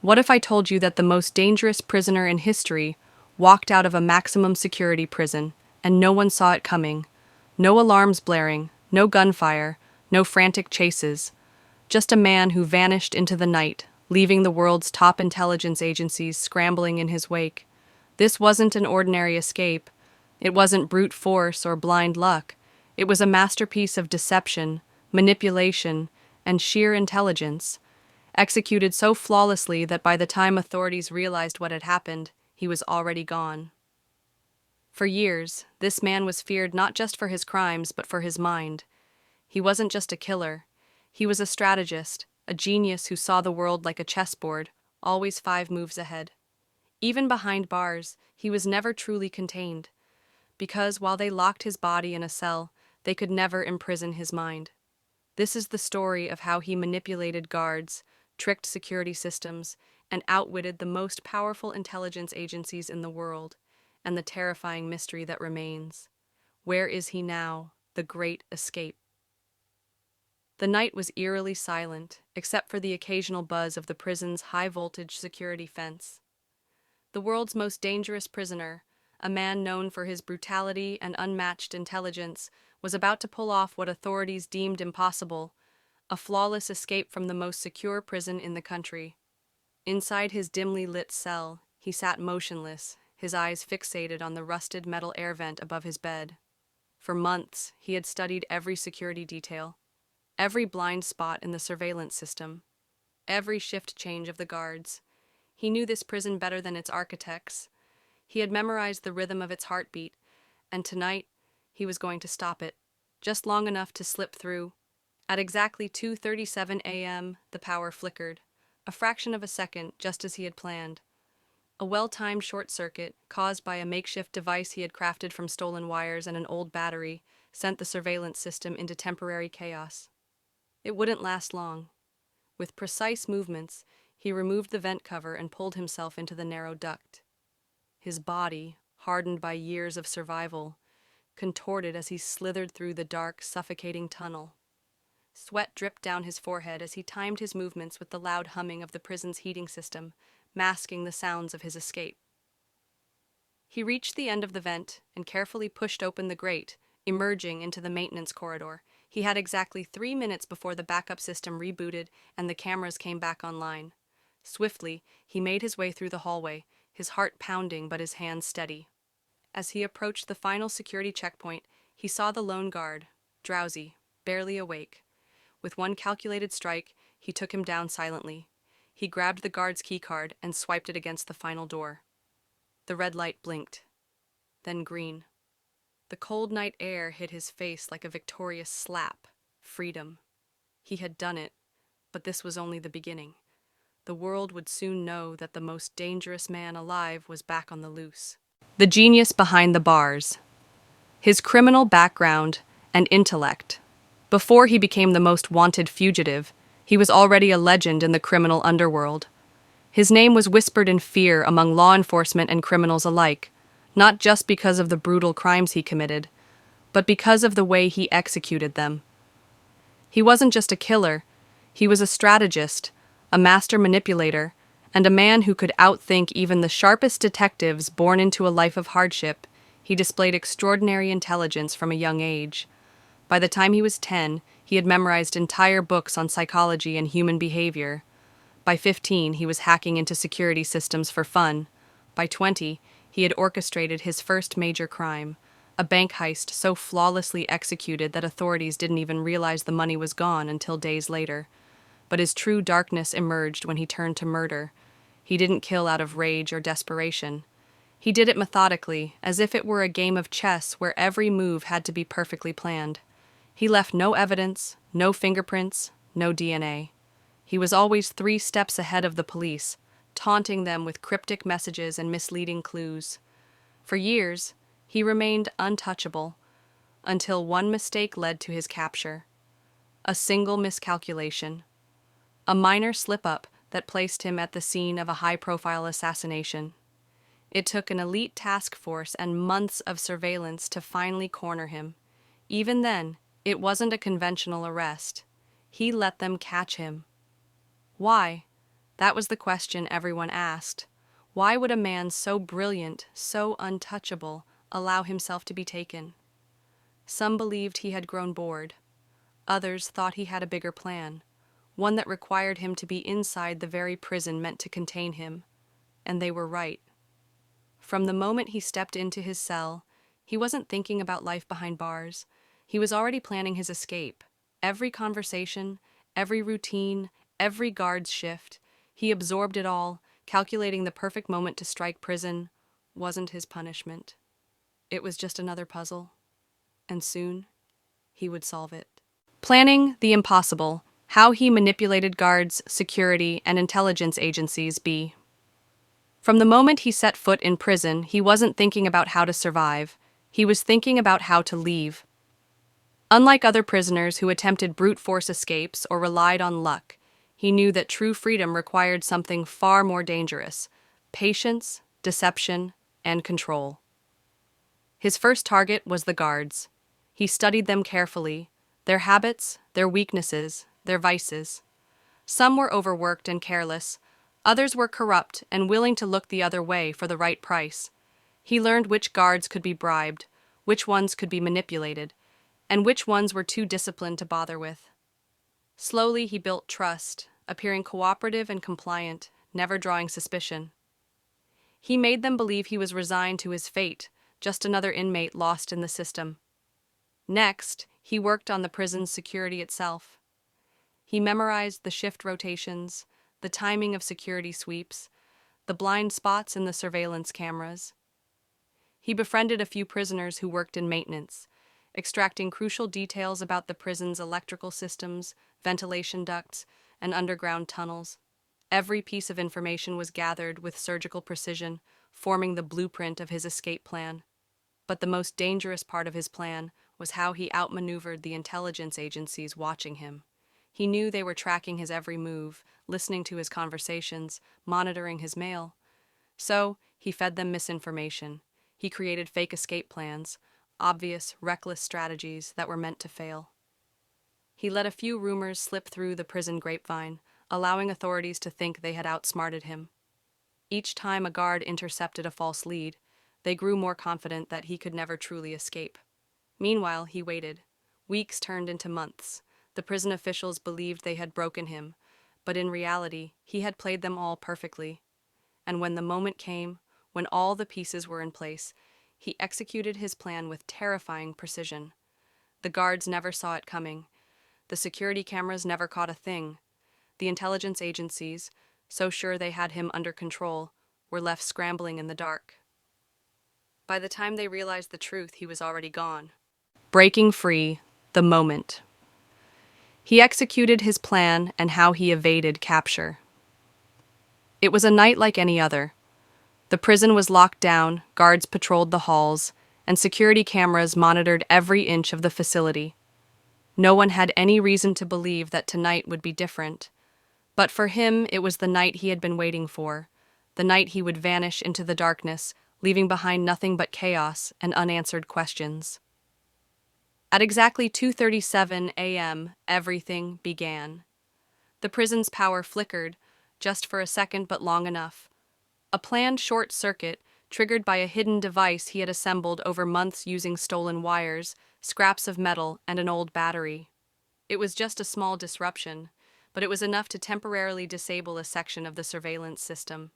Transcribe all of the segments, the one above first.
What if I told you that the most dangerous prisoner in history walked out of a maximum security prison and no one saw it coming? No alarms blaring, no gunfire, no frantic chases. Just a man who vanished into the night, leaving the world's top intelligence agencies scrambling in his wake. This wasn't an ordinary escape. It wasn't brute force or blind luck. It was a masterpiece of deception, manipulation, and sheer intelligence, executed so flawlessly that by the time authorities realized what had happened, he was already gone. For years, this man was feared not just for his crimes, but for his mind. He wasn't just a killer. He was a strategist, a genius who saw the world like a chessboard, always 5 moves ahead. Even behind bars, he was never truly contained, because while they locked his body in a cell, they could never imprison his mind. This is the story of how he manipulated guards, tricked security systems, and outwitted the most powerful intelligence agencies in the world, and the terrifying mystery that remains. Where is he now, the great escape? The night was eerily silent, except for the occasional buzz of the prison's high-voltage security fence. The world's most dangerous prisoner, a man known for his brutality and unmatched intelligence, was about to pull off what authorities deemed impossible, a flawless escape from the most secure prison in the country. Inside his dimly lit cell, he sat motionless, his eyes fixated on the rusted metal air vent above his bed. For months, he had studied every security detail, every blind spot in the surveillance system, every shift change of the guards. He knew this prison better than its architects. He had memorized the rhythm of its heartbeat, and tonight he was going to stop it, just long enough to slip through. At exactly 2:37 a.m., the power flickered, a fraction of a second, just as he had planned. A well-timed short circuit, caused by a makeshift device he had crafted from stolen wires and an old battery, sent the surveillance system into temporary chaos. It wouldn't last long. With precise movements, he removed the vent cover and pulled himself into the narrow duct. His body, hardened by years of survival, contorted as he slithered through the dark, suffocating tunnel. Sweat dripped down his forehead as he timed his movements with the loud humming of the prison's heating system, masking the sounds of his escape. He reached the end of the vent and carefully pushed open the grate, emerging into the maintenance corridor. He had exactly 3 minutes before the backup system rebooted and the cameras came back online. Swiftly, he made his way through the hallway, his heart pounding but his hands steady. As he approached the final security checkpoint, he saw the lone guard, drowsy, barely awake. With one calculated strike, he took him down silently. He grabbed the guard's keycard and swiped it against the final door. The red light blinked, then green. The cold night air hit his face like a victorious slap. Freedom. He had done it, but this was only the beginning. The world would soon know that the most dangerous man alive was back on the loose. The genius behind the bars. His criminal background and intellect. Before he became the most wanted fugitive, he was already a legend in the criminal underworld. His name was whispered in fear among law enforcement and criminals alike, not just because of the brutal crimes he committed, but because of the way he executed them. He wasn't just a killer, he was a strategist, a master manipulator, and a man who could outthink even the sharpest detectives born into a life of hardship. He displayed extraordinary intelligence from a young age. By the time he was 10, he had memorized entire books on psychology and human behavior. By 15, he was hacking into security systems for fun. By 20, he had orchestrated his first major crime, a bank heist so flawlessly executed that authorities didn't even realize the money was gone until days later. But his true darkness emerged when he turned to murder. He didn't kill out of rage or desperation. He did it methodically, as if it were a game of chess where every move had to be perfectly planned. He left no evidence, no fingerprints, no DNA. He was always 3 steps ahead of the police, taunting them with cryptic messages and misleading clues. For years, he remained untouchable, until one mistake led to his capture. A single miscalculation. A minor slip-up that placed him at the scene of a high-profile assassination. It took an elite task force and months of surveillance to finally corner him. Even then, it wasn't a conventional arrest. He let them catch him. Why? That was the question everyone asked. Why would a man so brilliant, so untouchable, allow himself to be taken? Some believed he had grown bored. Others thought he had a bigger plan, one that required him to be inside the very prison meant to contain him. And they were right. From the moment he stepped into his cell, he wasn't thinking about life behind bars. He was already planning his escape. Every conversation, every routine, every guard's shift, he absorbed it all, calculating the perfect moment to strike prison wasn't his punishment. It was just another puzzle, and soon he would solve it. Planning the impossible, how he manipulated guards, security, and intelligence agencies. From the moment he set foot in prison, he wasn't thinking about how to survive. He was thinking about how to leave. Unlike other prisoners who attempted brute force escapes or relied on luck, he knew that true freedom required something far more dangerous: patience, deception, and control. His first target was the guards. He studied them carefully, their habits, their weaknesses, their vices. Some were overworked and careless. Others were corrupt and willing to look the other way for the right price. He learned which guards could be bribed, which ones could be manipulated, and which ones were too disciplined to bother with. Slowly he built trust, appearing cooperative and compliant, never drawing suspicion. He made them believe he was resigned to his fate, just another inmate lost in the system. Next, he worked on the prison's security itself. He memorized the shift rotations, the timing of security sweeps, the blind spots in the surveillance cameras. He befriended a few prisoners who worked in maintenance, extracting crucial details about the prison's electrical systems, ventilation ducts, and underground tunnels. Every piece of information was gathered with surgical precision, forming the blueprint of his escape plan. But the most dangerous part of his plan was how he outmaneuvered the intelligence agencies watching him. He knew they were tracking his every move, listening to his conversations, monitoring his mail. So, he fed them misinformation. He created fake escape plans, obvious, reckless strategies that were meant to fail. He let a few rumors slip through the prison grapevine, allowing authorities to think they had outsmarted him. Each time a guard intercepted a false lead, they grew more confident that he could never truly escape. Meanwhile, he waited. Weeks turned into months. The prison officials believed they had broken him, but in reality, he had played them all perfectly. And when the moment came, when all the pieces were in place, he executed his plan with terrifying precision. The guards never saw it coming. The security cameras never caught a thing. The intelligence agencies, so sure they had him under control, were left scrambling in the dark. By the time they realized the truth, he was already gone. Breaking free, the moment. He executed his plan and how he evaded capture. It was a night like any other. The prison was locked down, guards patrolled the halls, and security cameras monitored every inch of the facility. No one had any reason to believe that tonight would be different. But for him, it was the night he had been waiting for, the night he would vanish into the darkness, leaving behind nothing but chaos and unanswered questions. At exactly 2:37 a.m., everything began. The prison's power flickered, just for a second but long enough. A planned short circuit, triggered by a hidden device he had assembled over months using stolen wires, scraps of metal, and an old battery. It was just a small disruption, but it was enough to temporarily disable a section of the surveillance system.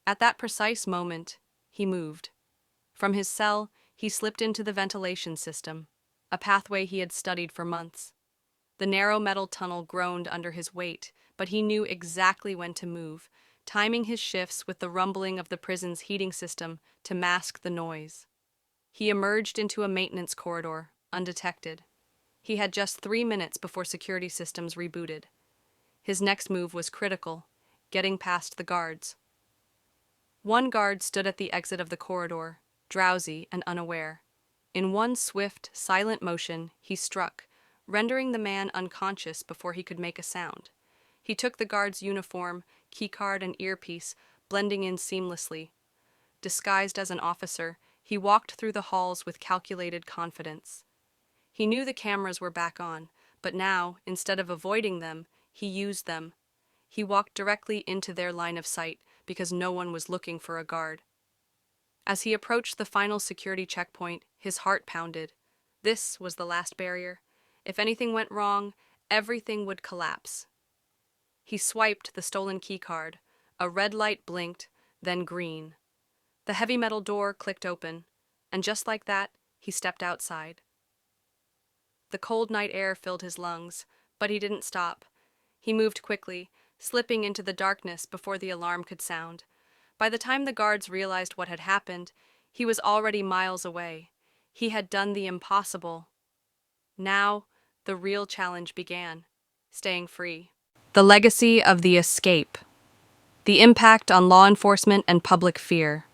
At that precise moment, he moved. From his cell, he slipped into the ventilation system, a pathway he had studied for months. The narrow metal tunnel groaned under his weight, but he knew exactly when to move, timing his shifts with the rumbling of the prison's heating system to mask the noise. He emerged into a maintenance corridor, undetected. He had just 3 minutes before security systems rebooted. His next move was critical, getting past the guards. One guard stood at the exit of the corridor, drowsy and unaware. In one swift, silent motion, he struck, rendering the man unconscious before he could make a sound. He took the guard's uniform, keycard, and earpiece, blending in seamlessly. Disguised as an officer, he walked through the halls with calculated confidence. He knew the cameras were back on, but now, instead of avoiding them, he used them. He walked directly into their line of sight because no one was looking for a guard. As he approached the final security checkpoint, his heart pounded. This was the last barrier. If anything went wrong, everything would collapse. He swiped the stolen keycard. A red light blinked, then green. The heavy metal door clicked open, and just like that, he stepped outside. The cold night air filled his lungs, but he didn't stop. He moved quickly, slipping into the darkness before the alarm could sound. By the time the guards realized what had happened, he was already miles away. He had done the impossible. Now, the real challenge began, staying free. The legacy of the escape. The impact on law enforcement and public fear.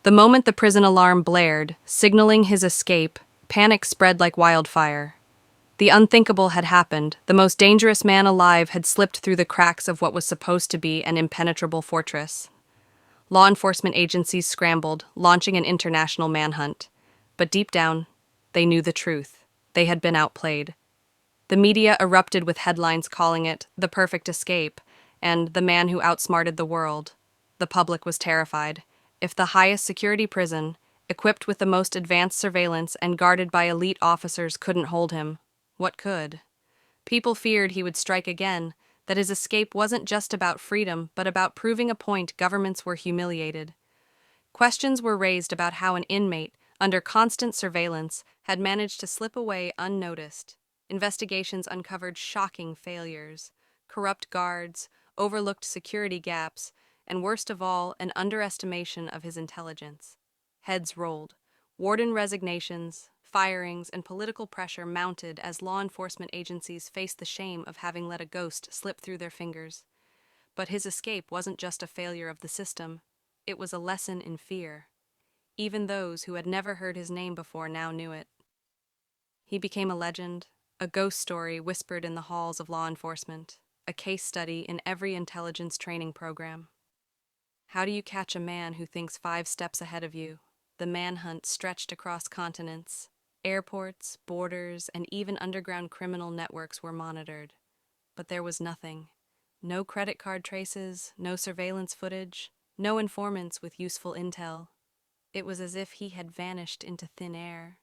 The moment the prison alarm blared, signaling his escape, panic spread like wildfire. The unthinkable had happened. The most dangerous man alive had slipped through the cracks of what was supposed to be an impenetrable fortress. Law enforcement agencies scrambled, launching an international manhunt. But deep down, they knew the truth. They had been outplayed. The media erupted with headlines calling it the perfect escape and the man who outsmarted the world. The public was terrified. If the highest security prison, equipped with the most advanced surveillance and guarded by elite officers, couldn't hold him, what could? People feared he would strike again, that his escape wasn't just about freedom, but about proving a point governments were humiliated. Questions were raised about how an inmate, under constant surveillance, had managed to slip away unnoticed. Investigations uncovered shocking failures, corrupt guards, overlooked security gaps, and worst of all, an underestimation of his intelligence. Heads rolled. Warden resignations, firings, and political pressure mounted as law enforcement agencies faced the shame of having let a ghost slip through their fingers. But his escape wasn't just a failure of the system, it was a lesson in fear. Even those who had never heard his name before now knew it. He became a legend, a ghost story whispered in the halls of law enforcement, a case study in every intelligence training program. How do you catch a man who thinks 5 steps ahead of you? The manhunt stretched across continents. Airports, borders, and even underground criminal networks were monitored. But there was nothing. No credit card traces, no surveillance footage, no informants with useful intel. It was as if he had vanished into thin air.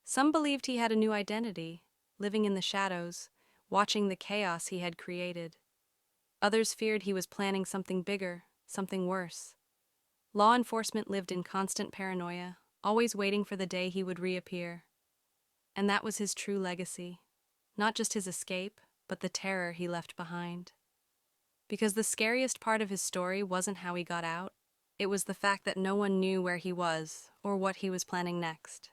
Some believed he had a new identity, living in the shadows, watching the chaos he had created. Others feared he was planning something bigger, something worse. Law enforcement lived in constant paranoia, always waiting for the day he would reappear. And that was his true legacy. Not just his escape, but the terror he left behind. Because the scariest part of his story wasn't how he got out, it was the fact that no one knew where he was or what he was planning next.